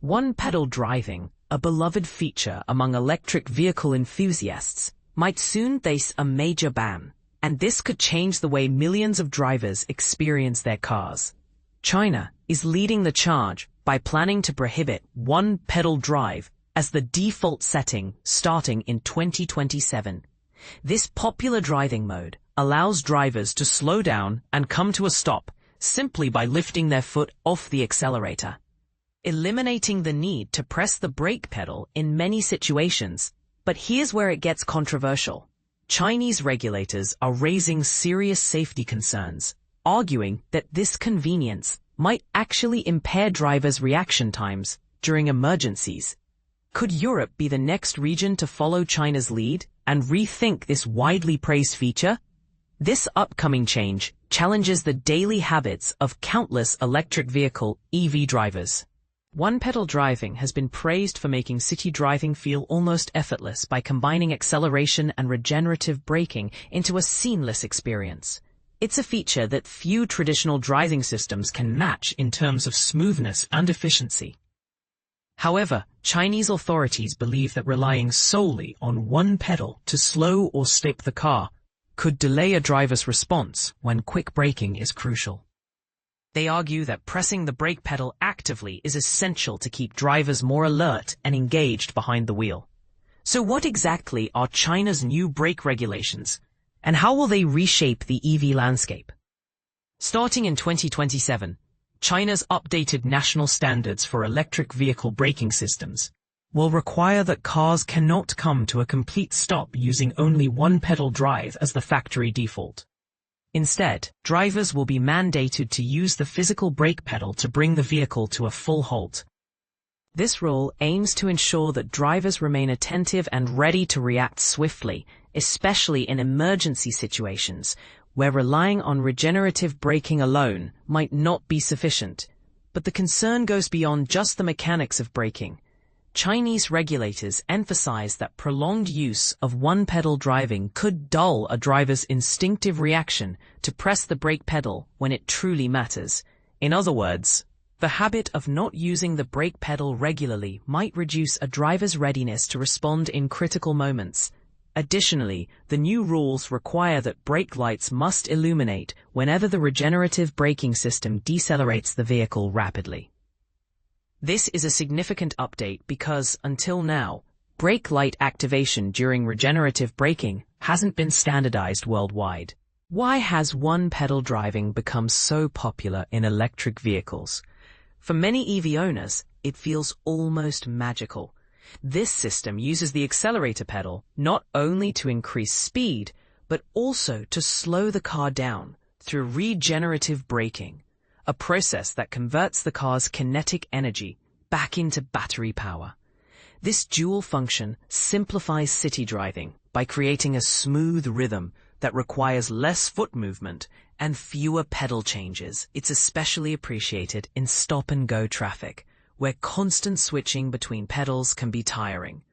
One-pedal driving, a beloved feature among electric vehicle enthusiasts, might soon face a major ban, and this could change the way millions of drivers experience their cars. China is leading the charge by planning to prohibit one-pedal drive as the default setting starting in 2027. This popular driving mode allows drivers to slow down and come to a stop simply by lifting their foot off the accelerator, eliminating the need to press the brake pedal in many situations. But here's where it gets controversial. Chinese regulators are raising serious safety concerns, arguing that this convenience might actually impair drivers' reaction times during emergencies. Could Europe be the next region to follow China's lead and rethink this widely praised feature? This upcoming change challenges the daily habits of countless electric vehicle (EV) drivers. One-pedal driving has been praised for making city driving feel almost effortless by combining acceleration and regenerative braking into a seamless experience. It's a feature that few traditional driving systems can match in terms of smoothness and efficiency. However, Chinese authorities believe that relying solely on one pedal to slow or stop the car could delay a driver's response when quick braking is crucial. They argue that pressing the brake pedal actively is essential to keep drivers more alert and engaged behind the wheel. So what exactly are China's new brake regulations, and how will they reshape the EV landscape? Starting in 2027, China's updated national standards for electric vehicle braking systems will require that cars cannot come to a complete stop using only one-pedal drive as the factory default. Instead, drivers will be mandated to use the physical brake pedal to bring the vehicle to a full halt. This rule aims to ensure that drivers remain attentive and ready to react swiftly, especially in emergency situations where relying on regenerative braking alone might not be sufficient. But the concern goes beyond just the mechanics of braking. Chinese regulators emphasize that prolonged use of one-pedal driving could dull a driver's instinctive reaction to press the brake pedal when it truly matters. In other words, the habit of not using the brake pedal regularly might reduce a driver's readiness to respond in critical moments. Additionally, the new rules require that brake lights must illuminate whenever the regenerative braking system decelerates the vehicle rapidly. This is a significant update because, until now, brake light activation during regenerative braking hasn't been standardized worldwide. Why has one-pedal driving become so popular in electric vehicles? For many EV owners, it feels almost magical. This system uses the accelerator pedal not only to increase speed, but also to slow the car down through regenerative braking, a process that converts the car's kinetic energy back into battery power. This dual function simplifies city driving by creating a smooth rhythm that requires less foot movement and fewer pedal changes. It's especially appreciated in stop-and-go traffic, where constant switching between pedals can be tiring.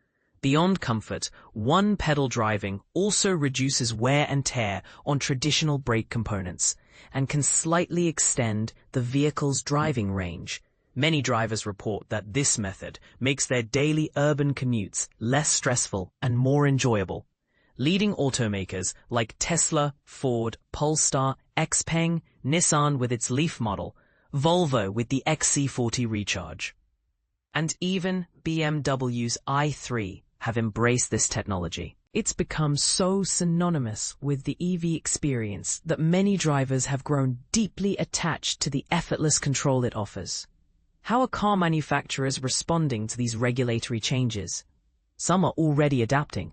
Beyond comfort, one-pedal driving also reduces wear and tear on traditional brake components and can slightly extend the vehicle's driving range. Many drivers report that this method makes their daily urban commutes less stressful and more enjoyable. Leading automakers like Tesla, Ford, Polestar, XPeng, Nissan with its Leaf model, Volvo with the XC40 Recharge, and even BMW's i3 have embraced this technology. It's become so synonymous with the EV experience that many drivers have grown deeply attached to the effortless control it offers. How are car manufacturers responding to these regulatory changes? Some are already adapting.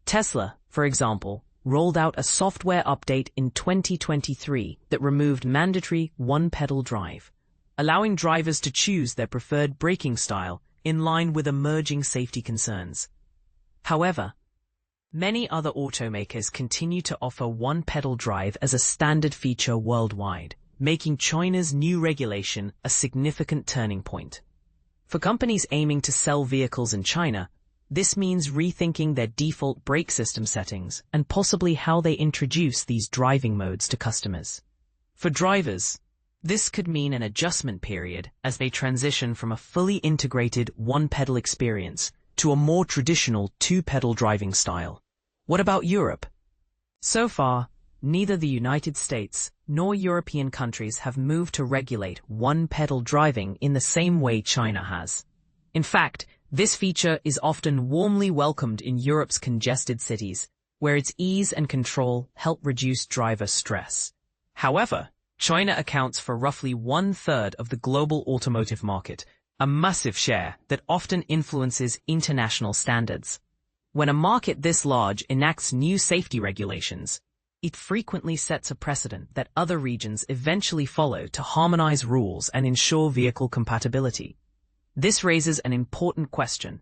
Tesla, for example, rolled out a software update in 2023 that removed mandatory one-pedal drive, allowing drivers to choose their preferred braking style in line with emerging safety concerns. However, many other automakers continue to offer one-pedal drive as a standard feature worldwide, making China's new regulation a significant turning point. For companies aiming to sell vehicles in China, this means rethinking their default brake system settings and possibly how they introduce these driving modes to customers. For drivers, This could mean an adjustment period as they transition from a fully integrated one-pedal experience to a more traditional two-pedal driving style. What about Europe? So far, neither the United States nor European countries have moved to regulate one-pedal driving in the same way China has. In fact, this feature is often warmly welcomed in Europe's congested cities, where its ease and control help reduce driver stress. However, China accounts for roughly 1/3 of the global automotive market, a massive share that often influences international standards. When a market this large enacts new safety regulations, it frequently sets a precedent that other regions eventually follow to harmonize rules and ensure vehicle compatibility. This raises an important question.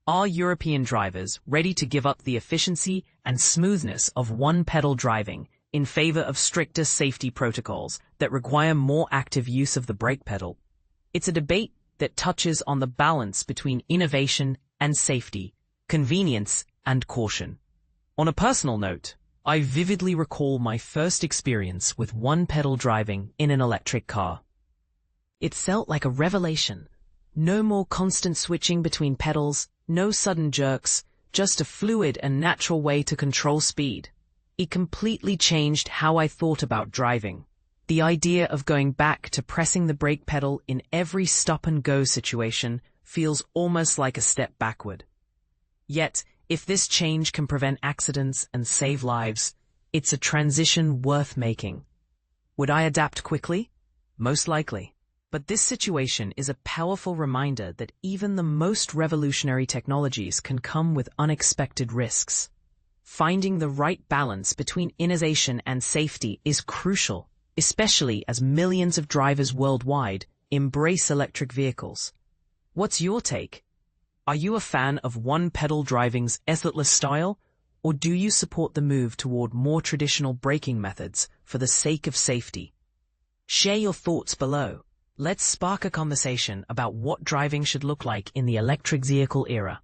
Are European drivers ready to give up the efficiency and smoothness of one-pedal driving in favor of stricter safety protocols that require more active use of the brake pedal? It's a debate that touches on the balance between innovation and safety, convenience and caution. On a personal note, I vividly recall my first experience with one-pedal driving in an electric car. It felt like a revelation. No more constant switching between pedals, no sudden jerks, just a fluid and natural way to control speed. It completely changed how I thought about driving. The idea of going back to pressing the brake pedal in every stop-and-go situation feels almost like a step backward. Yet, if this change can prevent accidents and save lives, it's a transition worth making. Would I adapt quickly? Most likely. But this situation is a powerful reminder that even the most revolutionary technologies can come with unexpected risks. Finding the right balance between innovation and safety is crucial, especially as millions of drivers worldwide embrace electric vehicles. What's your take? Are you a fan of one-pedal driving's effortless style, or do you support the move toward more traditional braking methods for the sake of safety? Share your thoughts below. Let's spark a conversation about what driving should look like in the electric vehicle era.